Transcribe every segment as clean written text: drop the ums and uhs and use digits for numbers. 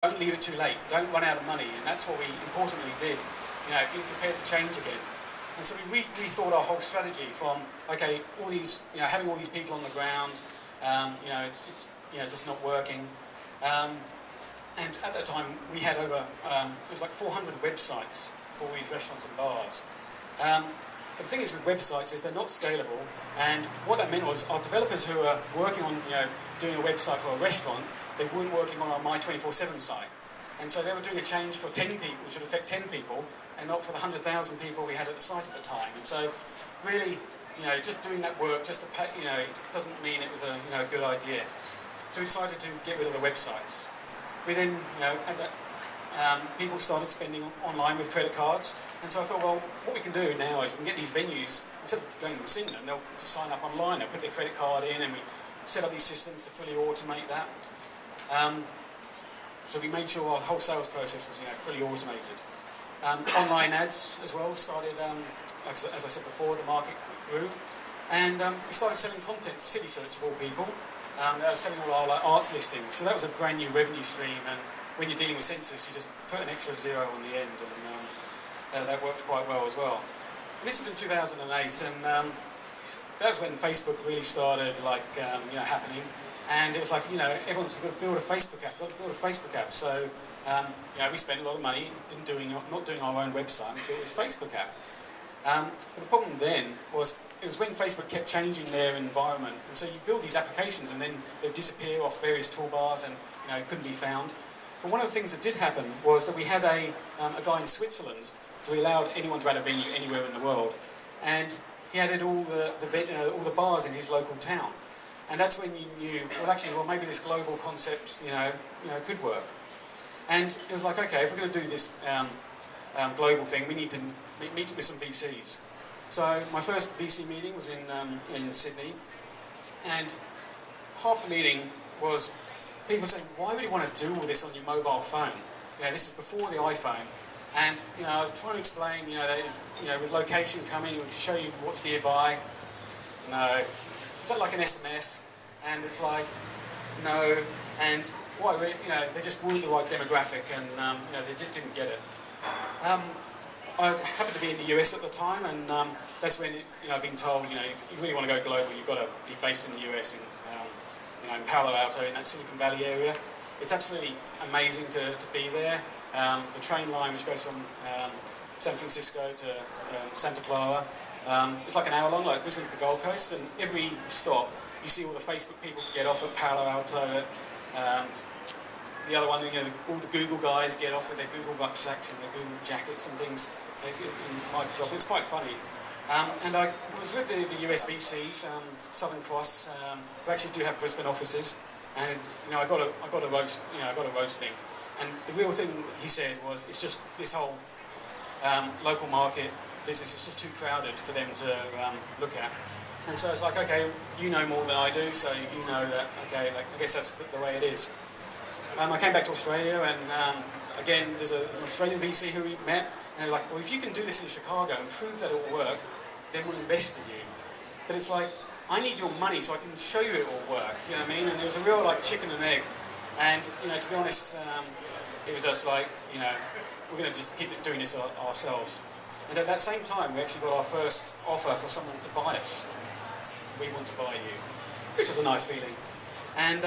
don't leave it too late. Don't run out of money, and that's what we importantly did. Being prepared to change again. And so we rethought our whole strategy from all these, having all these people on the ground. It's just not working. And at that time, we had over it was like 400 websites for all these restaurants and bars. But the thing is with websites is they're not scalable, and what that meant was our developers who were working on doing a website for a restaurant, they weren't working on our My247 site. And so they were doing a change for 10 people, which would affect 10 people, and not for the 100,000 people we had at the site at the time. And so really, just doing that work just to pay, doesn't mean it was a good idea. So we decided to get rid of the websites. We then, people started spending online with credit cards, and so I thought, well, what we can do now is we can get these venues, instead of going and seeing them, they'll just sign up online, they'll put their credit card in, and we set up these systems to fully automate that. So we made sure our whole sales process was fully automated. Online ads as well started, as I said before, the market grew, and we started selling content to City Search of all people. They were selling all our arts listings, so that was a brand new revenue stream, and when you're dealing with census, you just put an extra zero on the end, and that worked quite well as well. And this was in 2008, and that was when Facebook really started happening, and it was like, everyone's got to build a Facebook app, so we spent a lot of money not doing our own website, we built this Facebook app. But the problem then was, it was when Facebook kept changing their environment, and so you build these applications and then they'd disappear off various toolbars and couldn't be found. But one of the things that did happen was that we had a guy in Switzerland, so we allowed anyone to add a venue anywhere in the world, and he added all the bars in his local town, and that's when you knew, well maybe this global concept could work. And it was like, okay, if we're going to do this global thing, we need to meet with some VCs. So my first VC meeting was in Sydney, and half the meeting was people saying, why would you want to do all this on your mobile phone? This is before the iPhone, and I was trying to explain, that with location coming, we show you what's nearby. No, is that like an SMS? And it's like, no, and they just weren't the right demographic, and they just didn't get it. I happened to be in the US at the time, and that's when I've been told, if you really want to go global, you've got to be based in the US, in Palo Alto, in that Silicon Valley area. It's absolutely amazing to be there. The train line, which goes from San Francisco to Santa Clara, it's like an hour long, like Brisbane to the Gold Coast, and every stop, you see all the Facebook people get off at Palo Alto. The other one, all the Google guys get off with their Google rucksacks and their Google jackets and things. It's in Microsoft. It's quite funny. And I was with the US VCs, Southern Cross, who actually do have Brisbane offices, and I got a roasting. And the real thing he said was, it's just this whole local market business is just too crowded for them to look at. And so it's like, okay, you know more than I do, so you know that, okay, I guess that's the way it is. I came back to Australia, and again, there's an Australian VC who we met, and they're like, well, if you can do this in Chicago and prove that it will work, then we'll invest in you. But it's like, I need your money so I can show you it will work, you know what I mean? And there was a real chicken and egg, and to be honest, it was just like, we're going to just keep doing this ourselves. And at that same time, we actually got our first offer for someone to buy us. We want to buy you, which was a nice feeling. And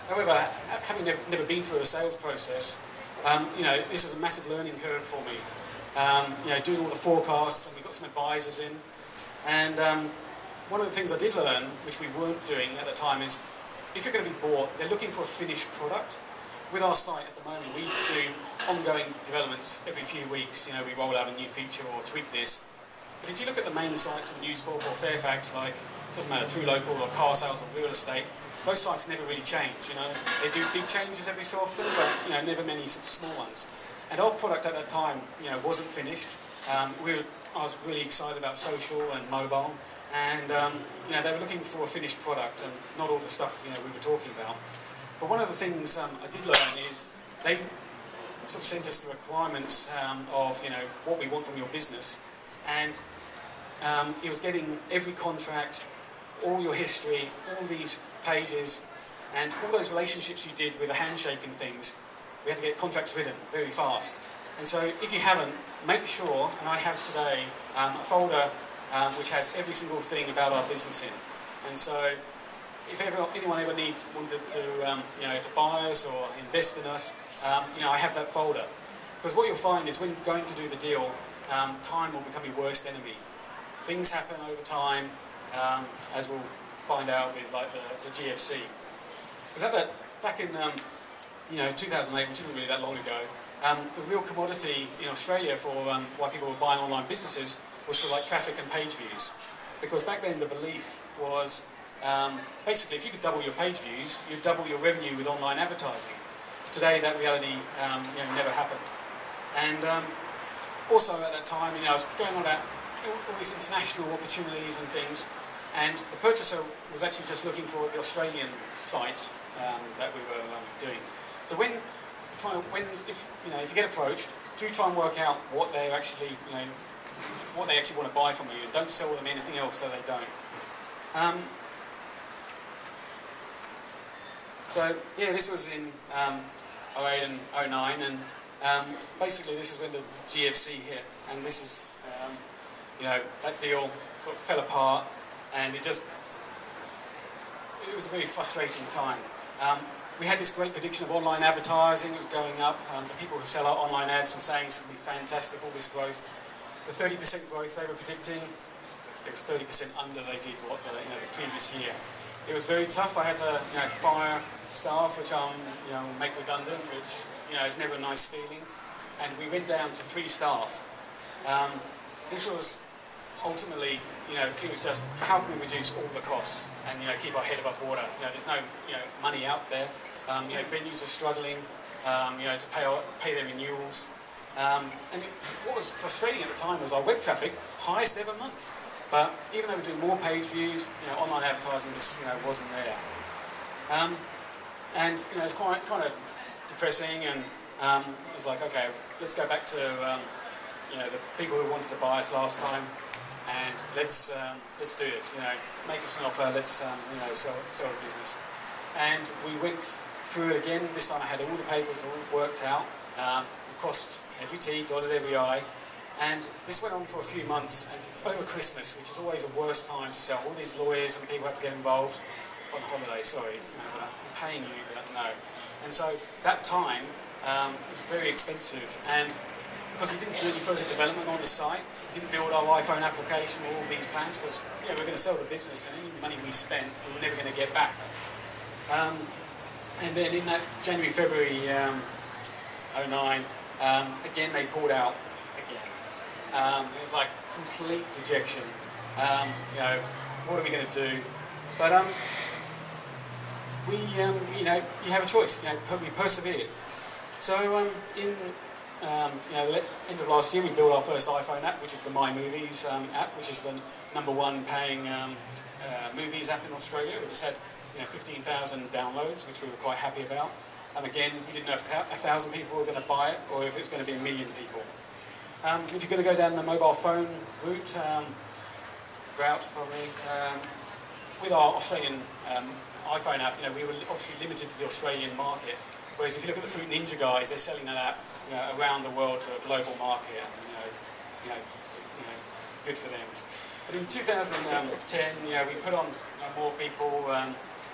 however, having never been through a sales process, this was a massive learning curve for me. Doing all the forecasts, and we got some advisors in. And one of the things I did learn, which we weren't doing at the time, is if you're going to be bought, they're looking for a finished product. With our site at the moment, we do ongoing developments every few weeks. We roll out a new feature or tweak this. But if you look at the main sites of News Corp or Fairfax, doesn't matter, True Local or car sales or real estate, those sites never really change. They do big changes every so often, but never many sort of small ones. And our product at that time, wasn't finished. I was really excited about social and mobile, and they were looking for a finished product and not all the stuff we were talking about. But one of the things I did learn is they sort of sent us the requirements of what we want from your business, and it was getting every contract, all your history, all these pages, and all those relationships you did with the handshake and things. we had to get contracts written very fast. And so if you haven't, make sure, and I have today, a folder which has every single thing about our business in. And so if anyone ever wanted to, to buy us or invest in us, I have that folder. Because what you'll find is when going to do the deal, time will become your worst enemy. Things happen over time, as we'll find out with like the GFC. Because back in 2008, which isn't really that long ago, the real commodity in Australia for why people were buying online businesses was for like traffic and page views. Because back then the belief was basically if you could double your page views, you'd double your revenue with online advertising. Today that reality never happened. And also at that time, I was going on about all these international opportunities and things, and the purchaser was actually just looking for the Australian site that we were doing. So if you get approached, do try and work out what they actually want to buy from you, and don't sell them anything else so they don't. So yeah, this was in 08 and 09, and basically this is when the GFC hit, and this is that deal sort of fell apart, and it was a very frustrating time. We had this great prediction of online advertising. It was going up. The people who sell out online ads were saying it's going to be fantastic, all this growth. The 30% growth they were predicting, it was 30% under they did what the previous year. It was very tough. I had to fire staff, which make redundant, which is never a nice feeling. And we went down to 3 staff, which was ultimately, it was just how can we reduce all the costs and keep our head above water. There's no money out there. Venues were struggling, to pay their renewals. And what was frustrating at the time was our web traffic, highest ever month. But even though we're doing more page views, online advertising just wasn't there. And it's kind of depressing, and it was like, okay, let's go back to the people who wanted to buy us last time, and let's do this. Make us an offer. Let's sell the business. And we went through it again. This time I had all the papers all worked out, crossed every T, dotted every I. And this went on for a few months, and it's over Christmas, which is always the worst time to sell. All these lawyers and people have to get involved on holiday, sorry, but I'm paying you, but no. And so that time was very expensive, and because we didn't do any further development on the site, we didn't build our iPhone application or all these plans, because we're going to sell the business, and any money we spent, we were never going to get back. And then in that January, February 09, again they pulled out again. It was like complete dejection. What are we going to do? But you have a choice. We persevered. So in end of last year, we built our first iPhone app, which is the MyMovies app, which is the #1 paying movies app in Australia. We just had 15,000 downloads, which we were quite happy about. And again, we didn't know if 1,000 people were going to buy it or if it's going to be 1 million people. If you're going to go down the mobile phone route, with our Australian iPhone app, we were obviously limited to the Australian market. Whereas if you look at the Fruit Ninja guys, they're selling that app around the world to a global market. And, it's good for them. But in 2010, we put on more people,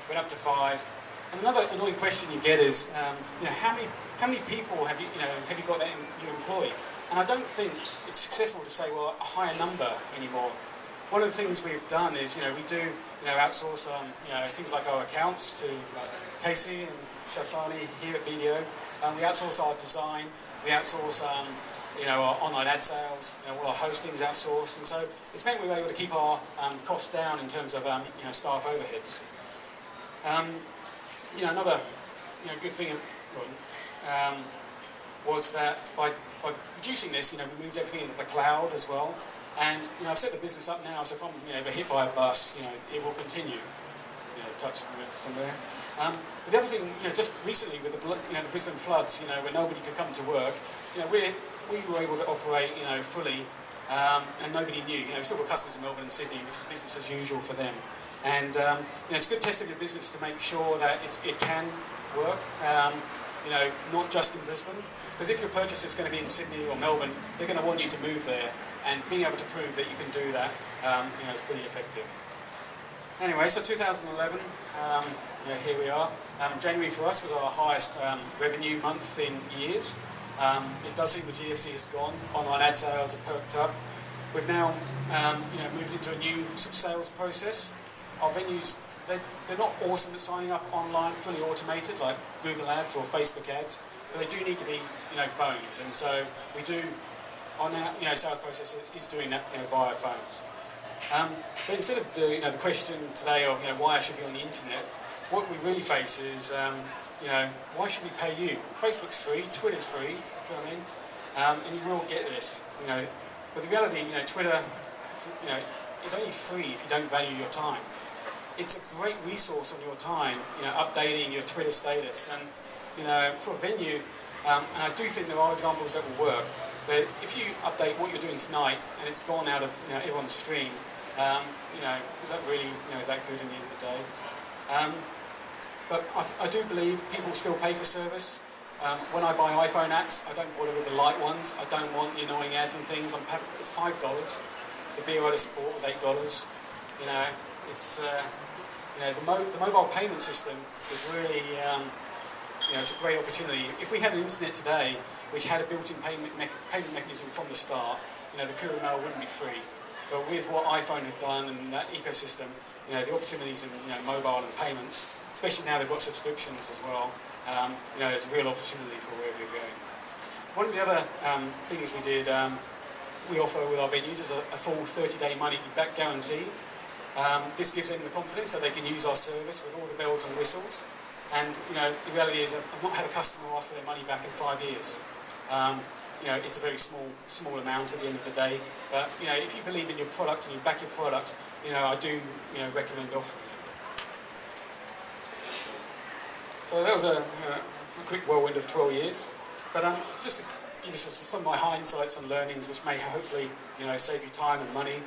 went up to 5. And another annoying question you get is, how many people have you got that you employ? And I don't think it's successful to say, well, a higher number anymore. One of the things we've done is, we do, outsource, things like our accounts to Casey and Shafsani here at BDO. We outsource our design. We outsource, our online ad sales. All our hosting's outsourced, and so it's meant we were able to keep our costs down in terms of, staff overheads. Another, good thing was that by reducing this, we moved everything into the cloud as well. And I've set the business up now, so if I'm ever hit by a bus, it will continue. Touch somewhere. But the other thing, just recently with the Brisbane floods, where nobody could come to work, we were able to operate, fully, and nobody knew. We still got customers in Melbourne and Sydney, which is business as usual for them. And it's good testing the business to make sure that it can work. not just in Brisbane. Because if your purchase is going to be in Sydney or Melbourne, they're going to want you to move there, and being able to prove that you can do that, is pretty effective. Anyway, so 2011, here we are. January for us was our highest revenue month in years. It does seem the GFC has gone. Online ad sales have perked up. We've now moved into a new sales process. Our venues, they're not awesome at signing up online, fully automated, like Google ads or Facebook ads, but they do need to be phoned. And so we do, our sales process is doing that via phones. But instead of the question today of why I should be on the internet, what we really face is why should we pay you? Facebook's free, Twitter's free, you know what I mean? And you will get this, But the reality, Twitter, is only free if you don't value your time. It's a great resource on your time, updating your Twitter status. And, for a venue, and I do think there are examples that will work, but if you update what you're doing tonight and it's gone out of everyone's stream, is that really that good in the end of the day? But I do believe people still pay for service. When I buy iPhone apps, I don't bother with the light ones. I don't want the annoying ads and things. It's $5. The BYD support was $8. It's the mobile payment system is really it's a great opportunity. If we had an internet today which had a built-in payment mechanism from the start, the courier mail wouldn't be free. But with what iPhone have done and that ecosystem, the opportunities in mobile and payments, especially now they've got subscriptions as well, there's a real opportunity for wherever you're going. One of the other things we did, we offer with our venues is a full 30-day money-back guarantee. This gives them the confidence that they can use our service with all the bells and whistles. And the reality is I've not had a customer ask for their money back in 5 years. It's a very small amount at the end of the day. But if you believe in your product and you back your product, I do recommend offering it. So that was a quick whirlwind of 12 years. But just to give you some of my hindsights and learnings, which may hopefully save you time and money.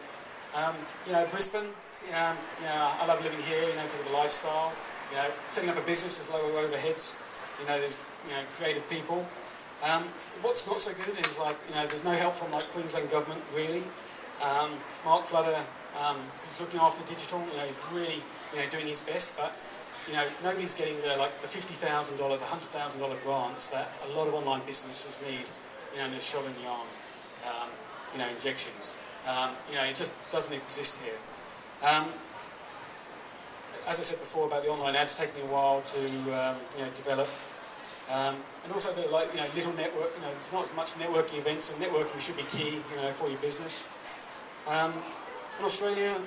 Brisbane, I love living here, because of the lifestyle. Setting up a business is lower overheads. There's creative people. What's not so good is there's no help from Queensland government really. Mark Fludder, who's looking after digital, he's really doing his best, but nobody's getting the $50,000, the $100,000 grants that a lot of online businesses need. And a shot in the arm, injections. It just doesn't exist here. As I said before about the online ads taking a while to develop. And also the little network, there's not as much networking events, and networking should be key, for your business. In Australia,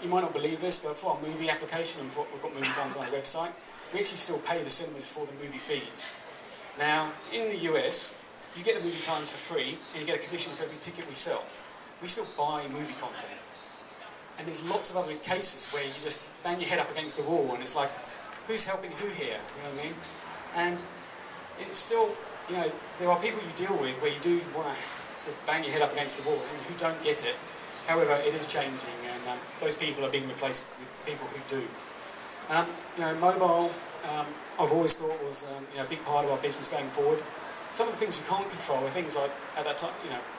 you might not believe this, but for our movie application, and we've got movie times on our website, we actually still pay the cinemas for the movie feeds. Now, in the US, you get the movie times for free, and you get a commission for every ticket we sell. We still buy movie content. And there's lots of other cases where you just bang your head up against the wall, and it's like, who's helping who here? You know what I mean? And it's still, there are people you deal with where you do want to just bang your head up against the wall and who don't get it. However, it is changing, and those people are being replaced with people who do. Mobile, I've always thought was a big part of our business going forward. Some of the things you can't control are things like, at that time,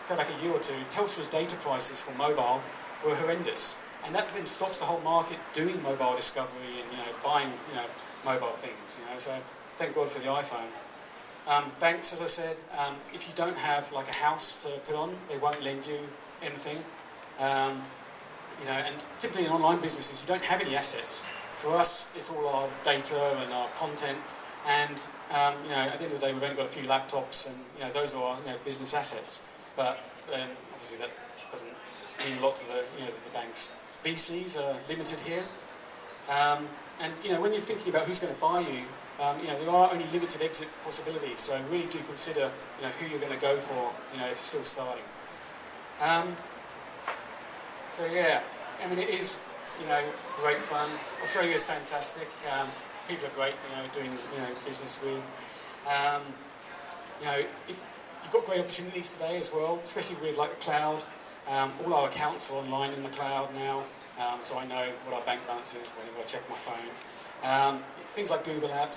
go back a year or two, Telstra's data prices for mobile were horrendous. And that then stops the whole market doing mobile discovery and buying mobile things. So thank God for the iPhone. Banks, as I said, if you don't have a house to put on, they won't lend you anything. And typically in online businesses, you don't have any assets. For us, it's all our data and our content. And at the end of the day, we've only got a few laptops, and those are our business assets. But obviously that doesn't mean a lot to the banks. VCs are limited here, and when you're thinking about who's going to buy you, there are only limited exit possibilities. So really do consider who you're going to go for if you're still starting. So yeah, it is great fun. Australia is fantastic. People are great, doing business with. If you've got great opportunities today as well, especially with the cloud. All our accounts are online in the cloud now, so I know what our bank balance is whenever I check my phone. Things like Google Apps.